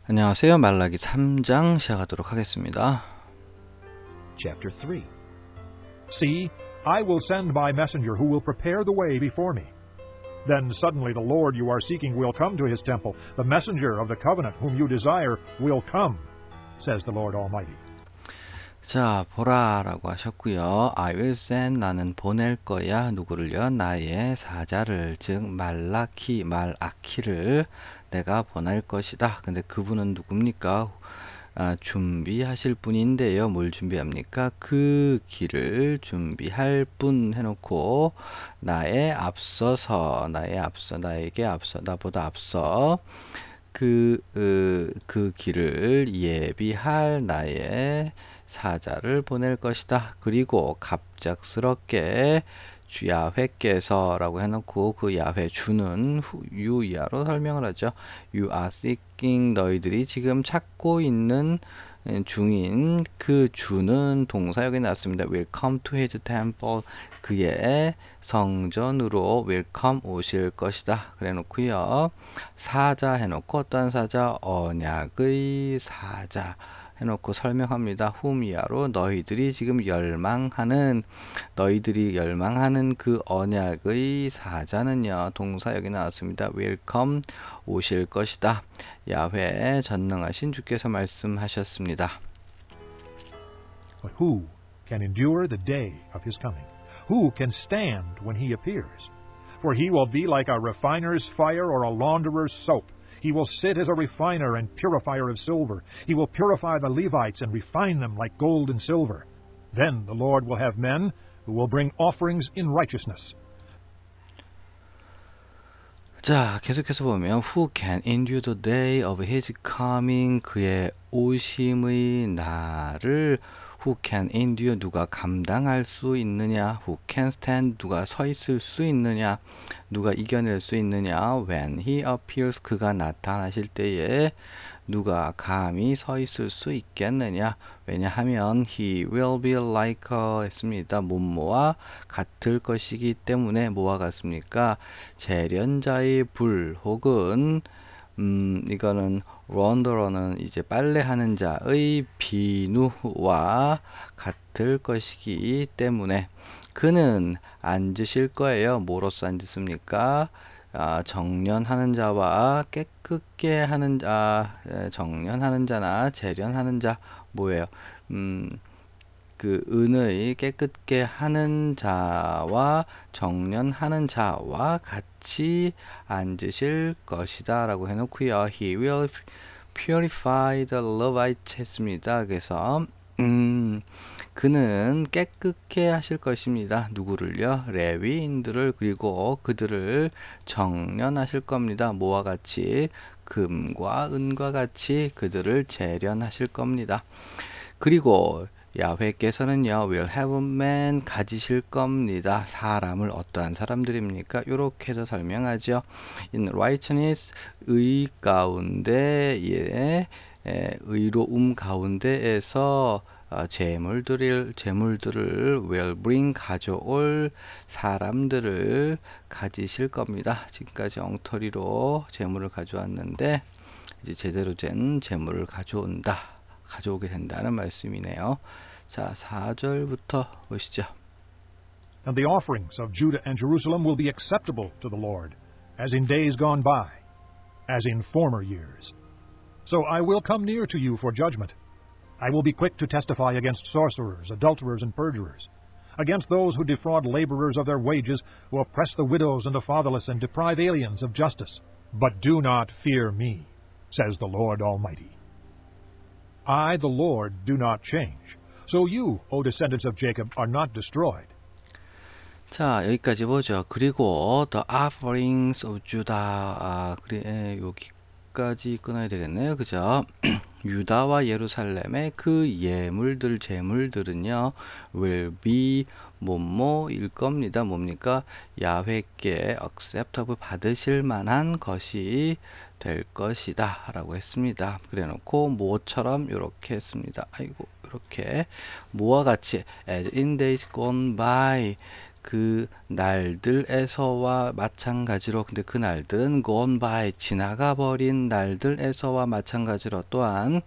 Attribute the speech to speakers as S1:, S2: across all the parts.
S1: 안녕하세요. 말라기 3장 시작하도록 하겠습니다.
S2: Chapter 3. See, I will send my messenger who will prepare the way before me. Then suddenly the Lord you are seeking will come to his temple. The messenger of the covenant whom you desire will come, says the Lord Almighty.
S1: 자, 보라 라고 하셨고요. I will send, 나는 보낼 거야. 누구를요? 나의 사자를, 즉 말아키를 내가 보낼 것이다. 근데 그분은 누굽니까? 준비하실 분인데요. 뭘 준비합니까? 그 길을 준비할 분 해놓고 나에게 앞서, 나보다 앞서 그 길을 예비할 나의 사자를 보낼 것이다. 그리고 갑작스럽게 주 야훼께서라고 해놓고 그 야훼 주는 유야로 설명을 하죠. You are seeking, 너희들이 지금 찾고 있는 중인 그 주는 동사 여기 나왔습니다. Will come to his temple, 그의 성전으로 will come 오실 것이다. 그래 놓고요. 사자 해놓고 어떤 사자? 언약의 사자 해놓고 설명합니다. whom이야로 너희들이 지금 열망하는 그 언약의 사자는요. 동사 여기 나왔습니다. will come 오실 것이다. 야훼 전능하신 주께서 말씀하셨습니다.
S2: But who can endure the day of his coming? Who can stand when he appears? For he will be like a refiner's fire or a launderer's soap. He will sit as a refiner and purifier of silver. He will purify the Levites and refine them like gold and silver. Then the Lord will have men who will bring offerings in righteousness.
S1: 자, 계속해서 보면 Who can endure the day of his coming? 그의 오심의 날을 Who can endure? 누가 감당할 수 있느냐? Who can stand? 누가 서 있을 수 있느냐? 누가 이겨낼 수 있느냐? When he appears, 그가 나타나실 때에 누가 감히 서 있을 수 있겠느냐? 왜냐하면 he will be like 했습니다. 뭐뭐와 같을 것이기 때문에 뭐와 같습니까? 재련자의 불 혹은 이거는 런더러는 이제 빨래하는 자의 비누와 같을 것이기 때문에 그는 앉으실 거예요. 뭐로서 앉으십니까? 정련하는 자와 깨끗게 하는 자, 정련하는 자나 재련하는 자 뭐예요? 그 은의 깨끗게 하는 자와 정련하는 자와 같이 앉으실 것이다 라고 해놓고요. He will purify the Levites 했습니다. 그래서 그는 깨끗게 하실 것입니다. 누구를요? 레위인들을. 그리고 그들을 정련하실 겁니다. 뭐와 같이? 금과 은과 같이 그들을 재련하실 겁니다. 그리고 야훼께서는요, will have man 가지실 겁니다. 사람을 어떠한 사람들입니까? 이렇게 해서 설명하죠. In righteousness 의 가운데 의로움 가운데에서 재물들을 will bring 가져올 사람들을 가지실 겁니다. 지금까지 엉터리로 재물을 가져왔는데 이제 제대로 된 재물을 가져오게 된다는 말씀이네요. 자, 4절부터 보시죠.
S2: And the offerings of Judah and Jerusalem will be acceptable to the Lord, as in days gone by, as in former years. So I will come near to you for judgment. I will be quick to testify against sorcerers, adulterers, and perjurers, against those who defraud laborers of their wages, who oppress the widows and the fatherless, and deprive aliens of justice. But do not fear me, says the Lord Almighty. I, the Lord, do not change. So you, O descendants of Jacob, are not destroyed.
S1: 자, 여기까지 보죠. 그리고 the offerings of Judah, 여기까지 끊어야 되겠네요. 그죠? 유다와 예루살렘의 그 재물들은요, will be 뭐뭐일 겁니다. 뭡니까? 야훼께 acceptable 받으실 만한 것이 될 것이다 라고 했습니다. 그래 놓고 뭐처럼 이렇게 했습니다. 아이고, 이렇게 뭐와 같이 as in days gone by 그 날들에서와 마찬가지로, 근데 그 날들은 gone by, 지나가 버린 날들에서와 마찬가지로, 또한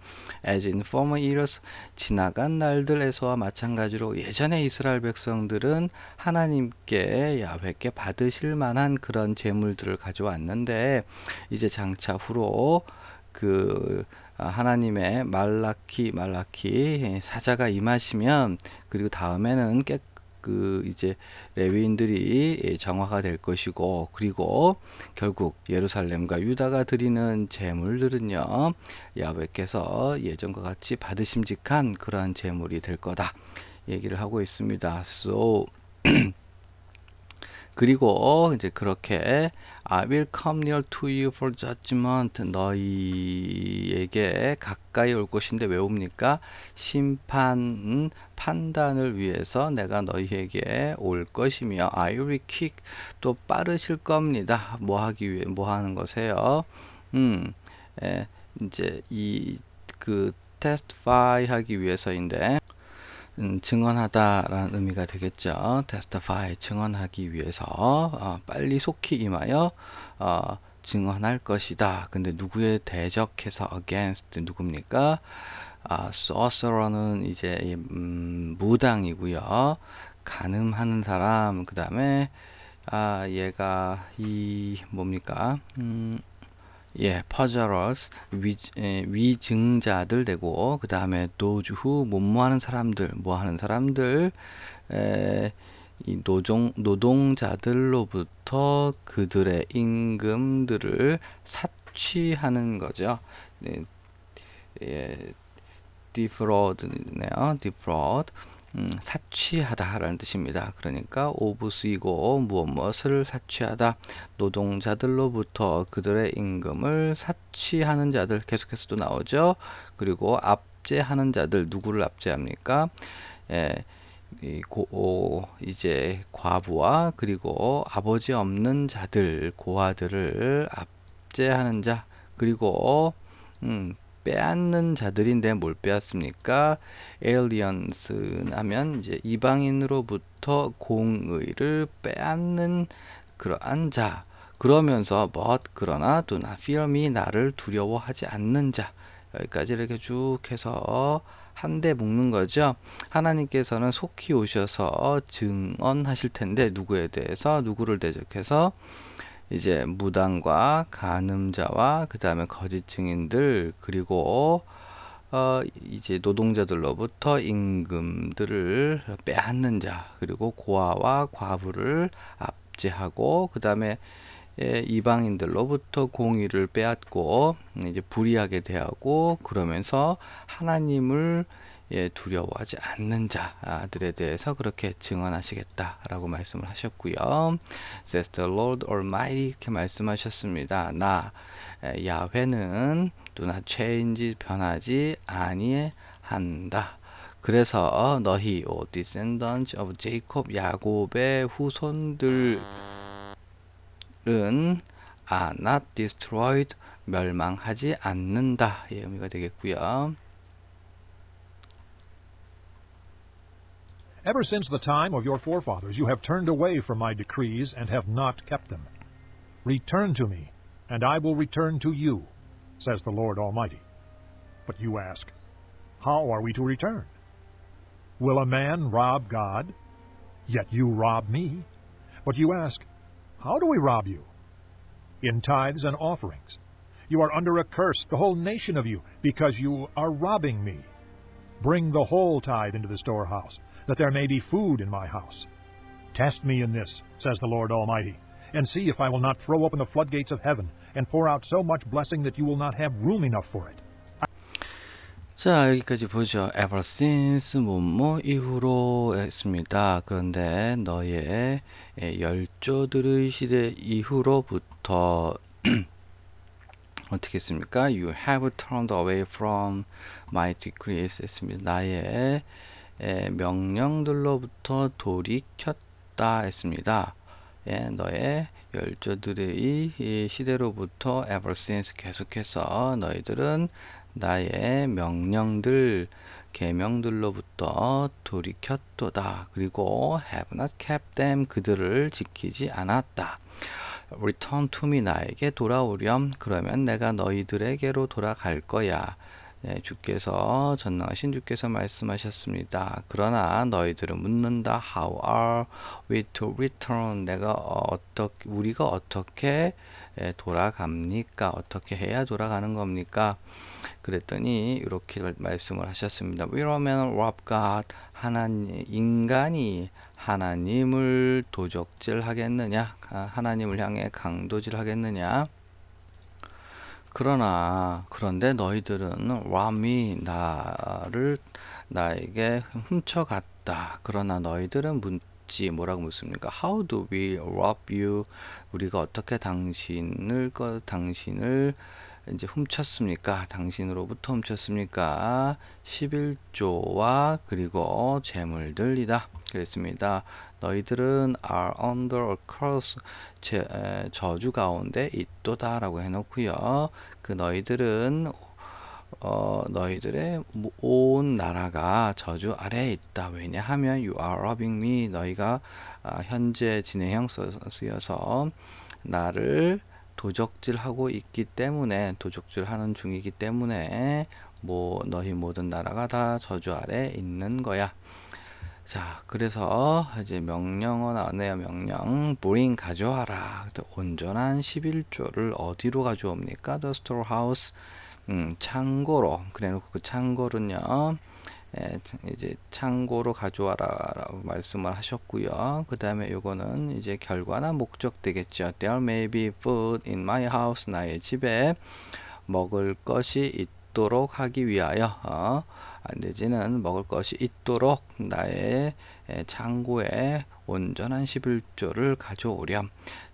S1: as in former years, 지나간 날들에서와 마찬가지로 예전에 이스라엘 백성들은 하나님께 야훼께 받으실 만한 그런 제물들을 가져왔는데, 이제 장차 후로 그 하나님의 말라키 사자가 임하시면, 그리고 다음에는 그 이제 레위인들이 정화가 될 것이고, 그리고 결국 예루살렘과 유다가 드리는 제물들은요, 야훼께서 예전과 같이 받으심직한 그러한 제물이 될 거다 얘기를 하고 있습니다. So 그리고 이제 그렇게 I will come near to you for judgment, 너희에게 가까이 올 것인데 왜 옵니까? 심판, 판단을 위해서 내가 너희에게 올 것이며, I will be quick, 또 빠르실 겁니다. 뭐 하기 위해, 뭐 하는 것에요? 에, 이제 그 testify 하기 위해서인데, 증언하다라는 의미가 되겠죠. testify, 증언하기 위해서 빨리 속히 임하여 증언할 것이다. 근데 누구에 대적해서 against, 누굽니까? sorcerer는 이제 무당이고요. 간음하는 사람, 그 다음에 얘가 뭡니까? 퍼저러스, 위증자들 되고, 그 다음에 도주후 뭐뭐하는 사람들, 뭐하는 사람들, 이 노동자들로부터 그들의 임금들을 사취하는 거죠. 네, defraud네요. defraud. 사취하다라는 뜻입니다. 그러니까 오브 쓰이고 무엇을 사취하다, 노동자들로부터 그들의 임금을 사취하는 자들, 계속해서 또 나오죠. 그리고 압제하는 자들, 누구를 압제합니까? 이제 과부와 그리고 아버지 없는 자들, 고아들을 압제하는 자, 그리고 빼앗는 자들인데 뭘 빼앗습니까? aliens 하면 이제 이방인으로부터 공의를 빼앗는 그러한 자. 그러면서 그러나 do not fear me, 나를 두려워하지 않는 자. 여기까지 이렇게 쭉 해서 한데 묶는 거죠. 하나님께서는 속히 오셔서 증언하실 텐데, 누구에 대해서, 누구를 대적해서? 이제 무당과 간음자와 그 다음에 거짓 증인들, 그리고 이제 노동자들로부터 임금들을 빼앗는 자, 그리고 고아와 과부를 압제하고, 그 다음에 이방인들로부터 공의를 빼앗고 이제 불의하게 대하고, 그러면서 하나님을 두려워하지 않는 자들에 대해서 그렇게 증언하시겠다라고 말씀을 하셨고요. Says the Lord Almighty, 이렇게 말씀하셨습니다. 나 야훼는 do not change, 변하지 아니한다. 그래서 너희 O descendants of Jacob, 야곱의 후손들은 are not destroyed, 멸망하지 않는다, 이 의미가 되겠고요.
S2: Ever since the time of your forefathers you have turned away from my decrees and have not kept them. Return to me, and I will return to you, says the Lord Almighty. But you ask, how are we to return? Will a man rob God? Yet you rob me. But you ask, how do we rob you? In tithes and offerings. You are under a curse, the whole nation of you, because you are robbing me. Bring the whole tithe into the storehouse, that there may be food in my house. Test me in this, says the Lord Almighty, and see if I will not throw open the floodgates of heaven and pour out so much blessing that you will not have room enough for it.
S1: 자, 여기까지 보죠. ever since 뭐뭐 이후로 했습니다. 그런데 너의 열조들의 시대 이후로부터 어떻게 했습니까? You have turned away from my decrees 했습니다. 나의 명령들로부터 돌이켰다 했습니다. 너의 열조들의 시대로부터 ever since, 계속해서 너희들은 나의 명령들 계명들로부터 돌이켰도다. 그리고 have not kept them 그들을 지키지 않았다. return to me 나에게 돌아오렴. 그러면 내가 너희들에게로 돌아갈 거야. 네, 주께서 전능하신 주께서 말씀하셨습니다. 그러나 너희들은 묻는다. How are we to return? 우리가 어떻게 돌아갑니까? 어떻게 해야 돌아가는 겁니까? 그랬더니 이렇게 말씀을 하셨습니다. We are men rob God. 인간이 하나님을 도적질하겠느냐? 하나님을 향해 강도질하겠느냐? 그런데 너희들은 rob 나에게 훔쳐갔다. 그러나 너희들은 뭐라고 묻습니까? How do we rob you? 우리가 어떻게 당신을 이제 훔쳤습니까? 당신으로부터 훔쳤습니까? 11조와 그리고 재물들이다. 그랬습니다. 너희들은 are under a curse 저주 가운데 있도다 라고 해놓고요. 그 너희들의 온 나라가 저주 아래에 있다. 왜냐하면 you are robbing me 너희가 현재 진행형 쓰여서 나를 도적질하고 있기 때문에 도적질하는 중이기 때문에 너희 모든 나라가 다 저주 아래 있는 거야. 자, 그래서 이제 명령어 나왔네요. 명령 bring 가져와라. 온전한 11조를 어디로 가져옵니까? The storehouse 창고로. 그래놓고 그 창고는요. 이제 창고로 가져와라라고 말씀을 하셨고요. 그 다음에 요거는 이제 결과나 목적 되겠죠. There may be food in my house. 나의 집에 먹을 것이 있도록 하기 위하여 내지는 먹을 것이 있도록 나의 창고에 온전한 11조를 가져오렴.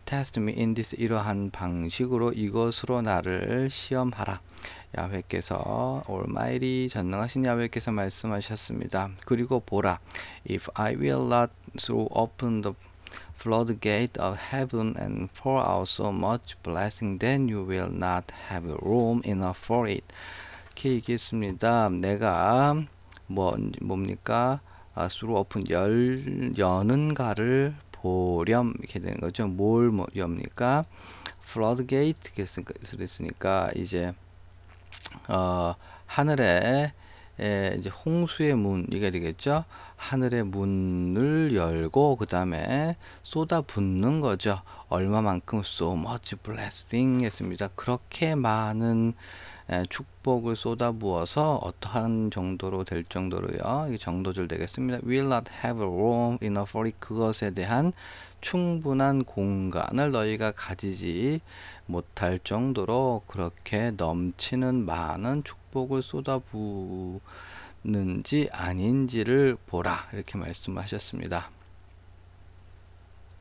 S1: Test me in this 이러한 방식으로 이것으로 나를 시험하라. 야훼께서 Almighty 전능하신 야훼께서 말씀하셨습니다. 그리고 보라, if I will not throw open the floodgate of heaven and pour out so much blessing, then you will not have room enough for it. 이렇게 얘기했습니다. 내가 뭡니까? through open 여는가를 보렴 이렇게 되는 거죠. 뭘 엽니까? floodgate 그랬으니까 이제 하늘에 이제 홍수의 문 이게 되겠죠. 하늘의 문을 열고 그 다음에 쏟아붓는 거죠. 얼마만큼 so much blessing 했습니다. 그렇게 많은 축복을 쏟아부어서 어떠한 정도로 될 정도로요. 이게 정도절 되겠습니다. Will not have room enough for it. 그것에 대한 충분한 공간을 너희가 가지지 못할 정도로 그렇게 넘치는 많은 축복을 쏟아부는지 아닌지를 보라. 이렇게 말씀하셨습니다.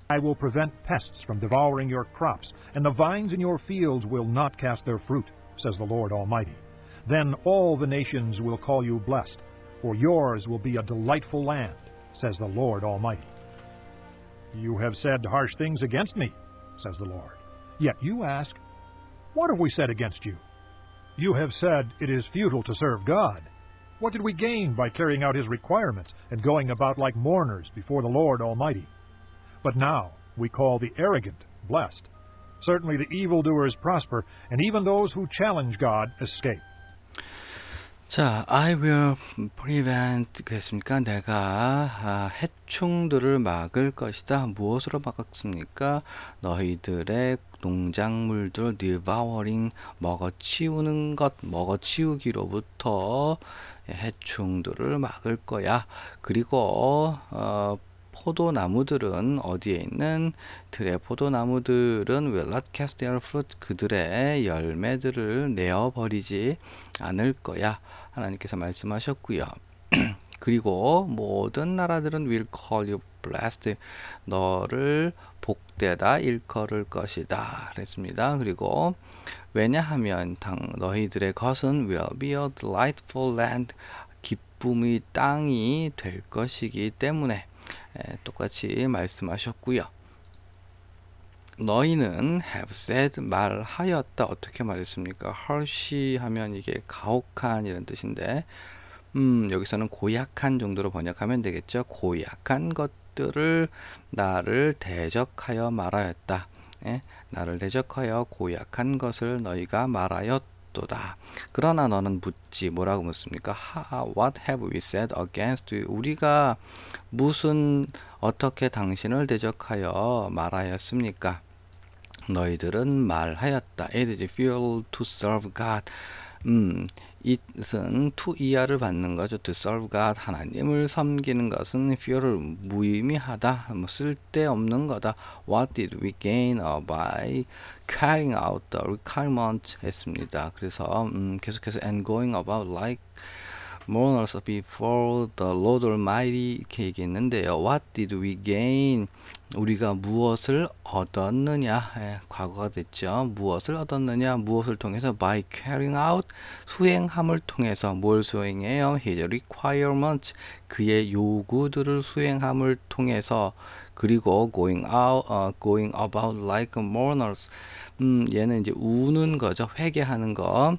S2: I will prevent pests from devouring your crops, and the vines in your fields will not cast their fruit, says the Lord Almighty. Then all the nations will call you blessed, for yours will be a delightful land, says the Lord Almighty. You have said harsh things against me, says the Lord. Yet you ask, what have we said against you? You have said it is futile to serve God. What did we gain by carrying out His requirements and going about like mourners before the Lord Almighty? But now we call the arrogant blessed. Certainly the evildoers prosper, and even those who challenge God escape.
S1: 자, I will prevent 그랬습니까? 내가 해충들을 막을 것이다. 무엇으로 막았습니까? 너희들의 농작물들 devouring 먹어치우기로부터 해충들을 막을 거야. 그리고 포도나무들은 어디에 있는 들의 포도나무들은 will not cast their fruit 그들의 열매들을 내어버리지 않을 거야. 하나님께서 말씀하셨고요. 그리고 모든 나라들은 will call you blessed 너를 복되다 일컬을 것이다 그랬습니다. 그리고 왜냐하면 너희들의 것은 will be a delightful land 기쁨의 땅이 될 것이기 때문에 똑같이 말씀하셨고요. 너희는 have said 말하였다. 어떻게 말했습니까? harsh 하면 이게 가혹한 이런 뜻인데 여기서는 고약한 정도로 번역하면 되겠죠. 고약한 것들을 나를 대적하여 말하였다. 예? 나를 대적하여 고약한 것을 너희가 말하였도다. 그러나 너는 묻지 뭐라고 묻습니까? What have we said against you? 우리가 무슨 어떻게 당신을 대적하여 말하였습니까? 너희들은 말하였다. It is futile to serve God. it은 to 이하를 받는 거죠. To serve God. 하나님을 섬기는 것은 futile 무의미하다. 뭐 쓸데없는 거다. What did we gain by carrying out the requirement 했습니다. 그래서 계속해서 and going about like mourners before the Lord Almighty 이렇게 얘기했는데요. What did we gain? 우리가 무엇을 얻었느냐? 예, 과거가 됐죠. 무엇을 얻었느냐? 무엇을 통해서? By carrying out 수행함을 통해서 뭘 수행해요? His requirements 그의 요구들을 수행함을 통해서 그리고 going about like mourners 얘는 이제 우는 거죠. 회개하는 거.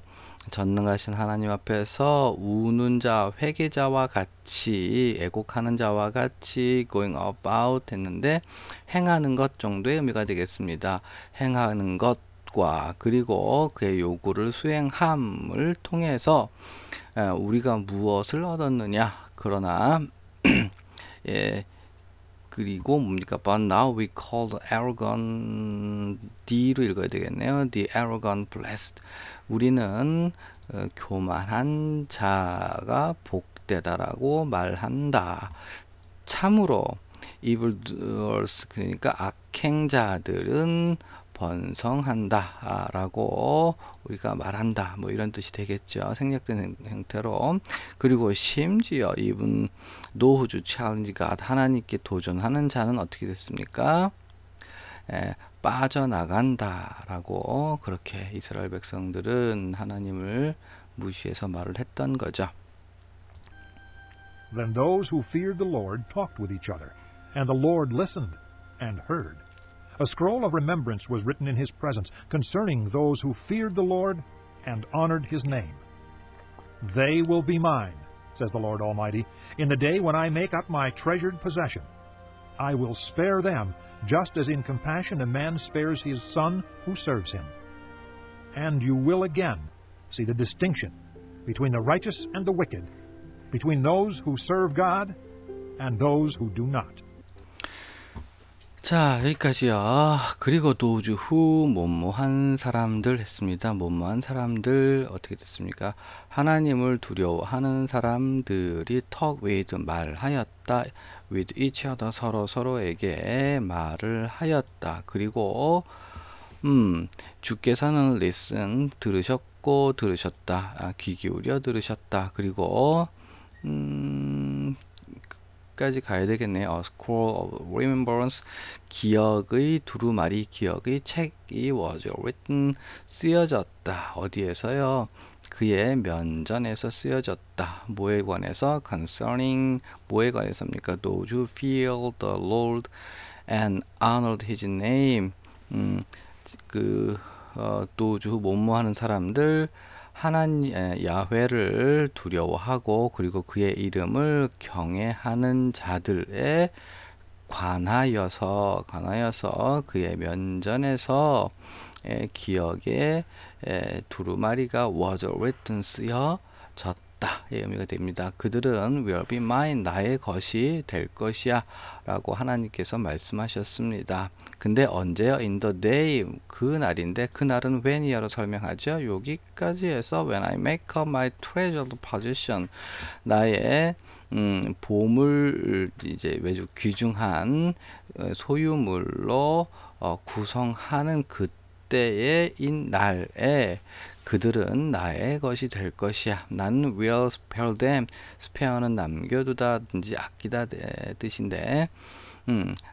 S1: 전능하신 하나님 앞에서 우는 자, 회개자와 같이 애곡하는 자와 같이 going about 했는데 행하는 것 정도의 의미가 되겠습니다. 행하는 것과 그리고 그의 요구를 수행함을 통해서 우리가 무엇을 얻었느냐. 그러나 예, 그리고 뭡니까? But now we call the arrogant D로 읽어야 되겠네요. The arrogant blessed. 우리는 교만한 자가 복되다라고 말한다. 참으로 evildoers 그러니까 악행자들은 번성한다 라고 우리가 말한다 뭐 이런 뜻이 되겠죠. 생략된 형태로. 그리고 심지어 even those who challenge God 하나님께 도전하는 자는 어떻게 됐습니까? 빠져나간다 라고 그렇게 이스라엘 백성들은 하나님을 무시해서 말을 했던 거죠.
S2: Then those who feared the Lord talked with each other, and the Lord listened and heard. A scroll of remembrance was written in his presence concerning those who feared the Lord and honored his name. They will be mine, says the Lord Almighty, in the day when I make up my treasured possession. I will spare them, just as in compassion a man spares his son who serves him. And you will again see the distinction between the righteous and the wicked, between those who serve God and those who do not.
S1: 자, 여기까지요. 그리고 도주 후 못모한 사람들 했습니다. 못모한 사람들 어떻게 됐습니까? 하나님을 두려워하는 사람들이 talk with 말하였다. with each other 서로에게 말을 하였다. 그리고 주께서는 listen 들으셨다. 귀 기울여 들으셨다. 그리고 까지 가야 되겠네요. A scroll of remembrance 기억의 두루마리 기억의 책이 was written 쓰여졌다. 어디에서요? 그의 면전에서 쓰여졌다. 뭐에 관해서? concerning 뭐에 관해서입니까? Those who fear the Lord and honored his name those who 뭐뭐하는 사람들 하나님 야훼를 두려워하고 그리고 그의 이름을 경외하는 자들에 관하여서 그의 면전에서 기억에 두루마리가 was written 쓰여졌다. 의미가 됩니다. 그들은 will be mine 나의 것이 될 것이야 라고 하나님께서 말씀하셨습니다. 근데 언제요? in the day 그 날인데 그 날은 when이야로 설명하죠. 여기까지 해서 when I make up my treasured possession 나의 보물 이제 매주 귀중한 소유물로 구성하는 그때의 인 날에 그들은 나의 것이 될 것이야. 나는 will spare them. spare는 남겨두다든지 아끼다 뜻인데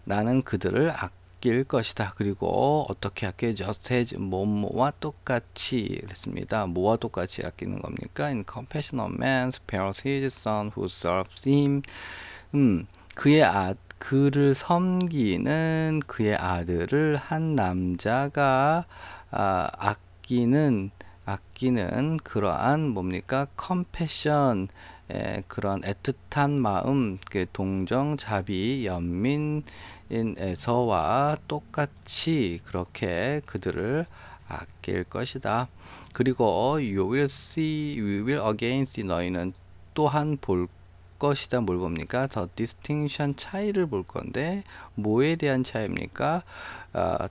S1: 나는 그들을 아낄 것이다. 그리고 어떻게 아껴? just as 뭐뭐와 똑같이 그랬습니다. 뭐와 똑같이 아끼는 겁니까? In compassion of man spares his son who serves him. 그를 섬기는 그의 아들을 한 남자가 아끼는 그러한 뭡니까? 컴패션, 그런 애틋한 마음, 그 동정, 자비, 연민에서와 똑같이 그렇게 그들을 아낄 것이다. 그리고 you will see, we will again see, 너희는 또한 볼 것이다. 뭘 봅니까? 더 distinction, 차이를 볼 건데 뭐에 대한 차이입니까?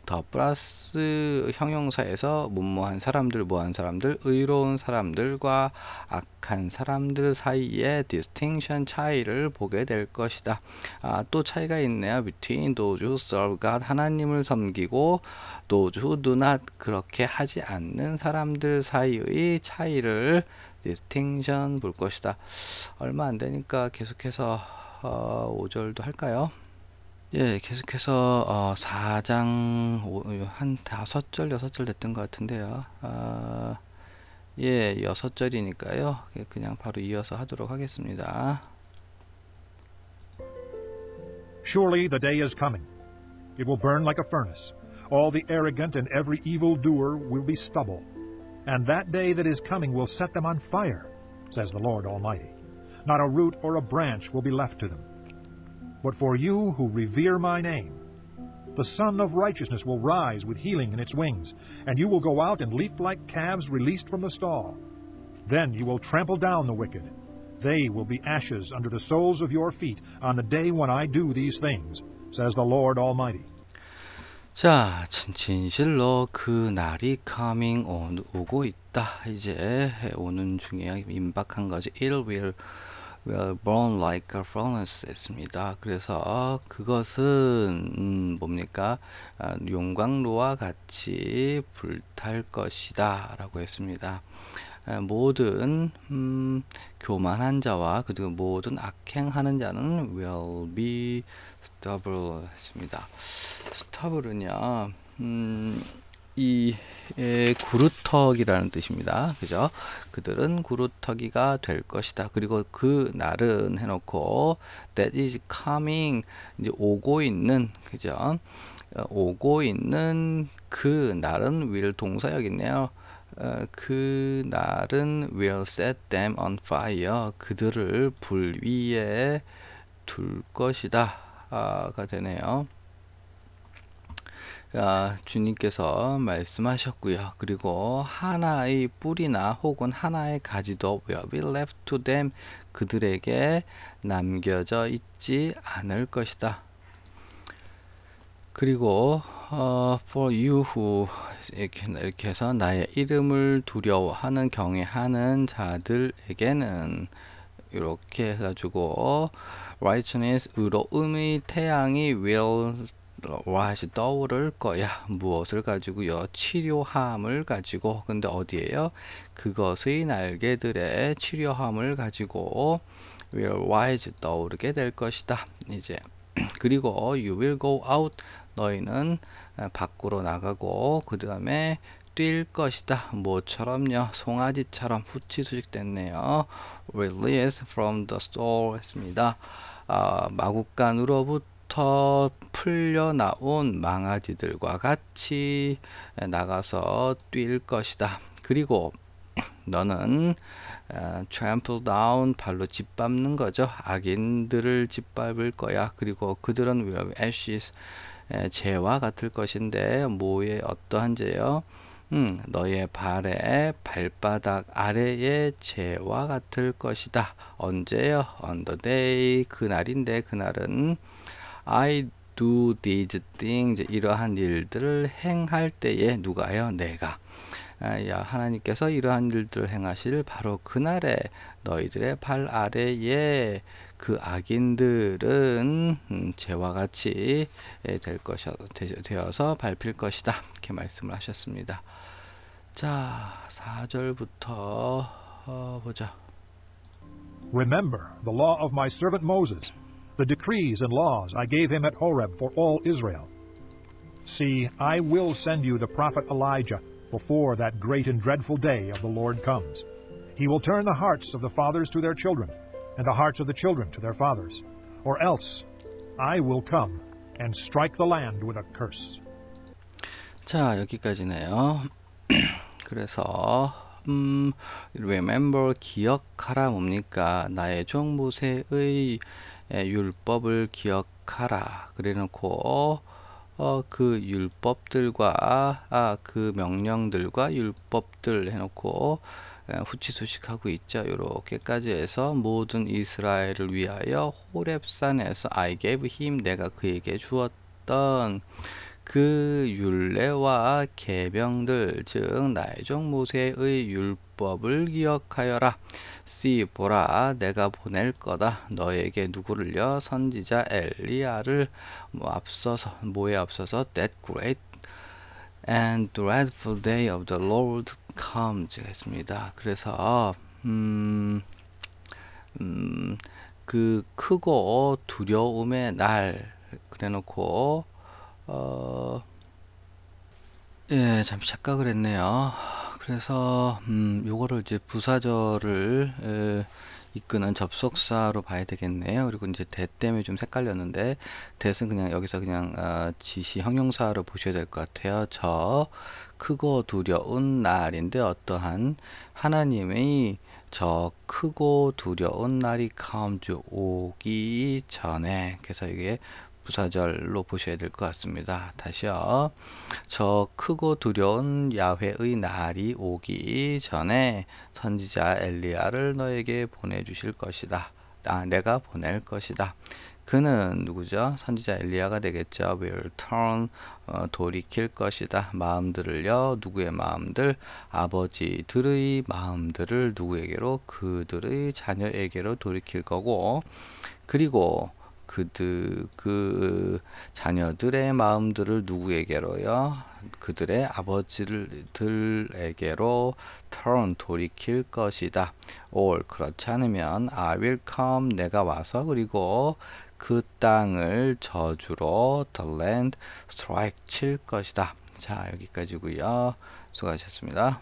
S1: 더 플러스 형용사에서 무모한 사람들, 뭐한 사람들, 의로운 사람들과 악한 사람들 사이에 distinction, 차이를 보게 될 것이다. 또 차이가 있네요. between those who serve God, 하나님을 섬기고 those who do not, 그렇게 하지 않는 사람들 사이의 차이를 distinction 볼 것이다. 얼마 안 되니까 계속해서 5절도 할까요? 예, 계속해서 4장 한 5절, 6절 됐던 것 같은데요. 예, 6절이니까요. 그냥 바로 이어서 하도록 하겠습니다.
S2: Surely the day is coming. It will burn like a furnace. All the arrogant and every evildoer will be stubble. And that day that is coming will set them on fire, says the Lord Almighty. Not a root or a branch will be left to them. But for you who revere my name, the Sun of Righteousness will rise with healing in its wings, and you will go out and leap like calves released from the stall. Then you will trample down the wicked. They will be ashes under the soles of your feet on the day when I do these things, says the Lord Almighty.
S1: 자, 진실로 그 날이 coming on, 오고 있다. 이제 오는 중에 임박한 거죠. It will burn like a furnace 했습니다. 그래서 그것은 뭡니까? 용광로와 같이 불탈 것이다 라고 했습니다. 모든 교만한 자와 그리고 모든 악행하는 자는 will be stubble 했습니다. 스타블은요, 이 구루터기라는 뜻입니다. 그죠? 그들은 구루터기가 될 것이다. 그리고 그 날은 해놓고 that is coming, 이제 오고 있는, 그죠? 오고 있는 그 날은 will 동사역이네요. 그 날은 will set them on fire, 그들을 불 위에 둘 것이다 가 되네요. 주님께서 말씀하셨고요. 그리고 하나의 뿌리나 혹은 하나의 가지도 will be left to them, 그들에게 남겨져 있지 않을 것이다. 그리고 for you who, 이렇게 해서 나의 이름을 두려워하는, 경외하는 자들에게는 이렇게 해가지고 righteousness, 의로움의 태양이 will rise, 떠오를 거야. 무엇을 가지고요? 치료함을 가지고. 근데 어디에요? 그것의 날개들의 치료함을 가지고 will rise, 떠오르게 될 것이다. 이제 그리고 you will go out, 너희는 밖으로 나가고 그 다음에 뛸 것이다. 뭐처럼요? 송아지처럼. 후치수직 됐네요. release from the stall 했습니다. 마구간으로부터 풀려 나온 망아지들과 같이 나가서 뛸 것이다. 그리고 너는 trample down, 발로 짓밟는 거죠. 악인들을 짓밟을 거야. 그리고 그들은 will be ashes, 재와 같을 것인데 뭐의 어떠한 재요? 너의 발의 발바닥 아래의 재와 같을 것이다. 언제요? On the day, 그날인데 그날은 I do these things, 이러한 일들을 행할 때에 누가요? 내가. 하나님께서 이러한 일들을 행하실 바로 그날에 너희들의 발 아래에 그 악인들은 재와 같이 되어서 밟힐 것이다. 이렇게 말씀을 하셨습니다. 자, 4절부터 보자.
S2: Remember the law of my servant Moses, the decrees and laws I gave him at Horeb for all Israel. See, I will send you the prophet Elijah before that great and dreadful day of the Lord comes. He will turn the hearts of the fathers to their children, and the hearts of the children to their fathers. Or else I will come and strike the land with a curse.
S1: 자, 여기까지네요. 그래서 remember 기억하라 뭡니까? 나의 종 모세의 율법을 기억하라. 그래놓고 그 율법들과 그 명령들과 율법들 해놓고 후치소식하고 있죠. 요렇게까지 해서 모든 이스라엘을 위하여 호렙산에서 I gave him 내가 그에게 주었던 그 율례와 계명들 즉 나의 종 모세의 율법을 기억하여라. See 보라 내가 보낼 거다. 너에게 누구를요? 선지자 엘리야를 앞서서 뭐에 앞서서 that great and dreadful day of the Lord comes 했습니다. 그래서 그 크고 두려움의 날 그래놓고 예, 잠시 착각을 했네요. 그래서 요거를 이제 부사절을 이끄는 접속사로 봐야 되겠네요. 그리고 이제 that 때문에 좀 헷갈렸는데 that은 그냥 여기서 그냥 지시 형용사로 보셔야 될 것 같아요. 저 크고 두려운 날인데 어떠한 하나님의 저 크고 두려운 날이 comes 오기 전에 그래서 이게 부사절로 보셔야 될 것 같습니다. 다시요. 저 크고 두려운 야훼의 날이 오기 전에 선지자 엘리야를 너에게 보내주실 것이다. 내가 보낼 것이다. 그는 누구죠? 선지자 엘리야가 되겠죠. will turn 돌이킬 것이다. 마음들을요. 누구의 마음들? 아버지들의 마음들을 누구에게로? 그들의 자녀에게로 돌이킬 거고 그리고 그 자녀들의 마음들을 누구에게로요? 그들의 아버지들에게로 turn 돌이킬 것이다. or 그렇지 않으면 I will come 내가 와서 그리고 그 땅을 저주로 the land strike 칠 것이다. 자 여기까지고요. 수고하셨습니다.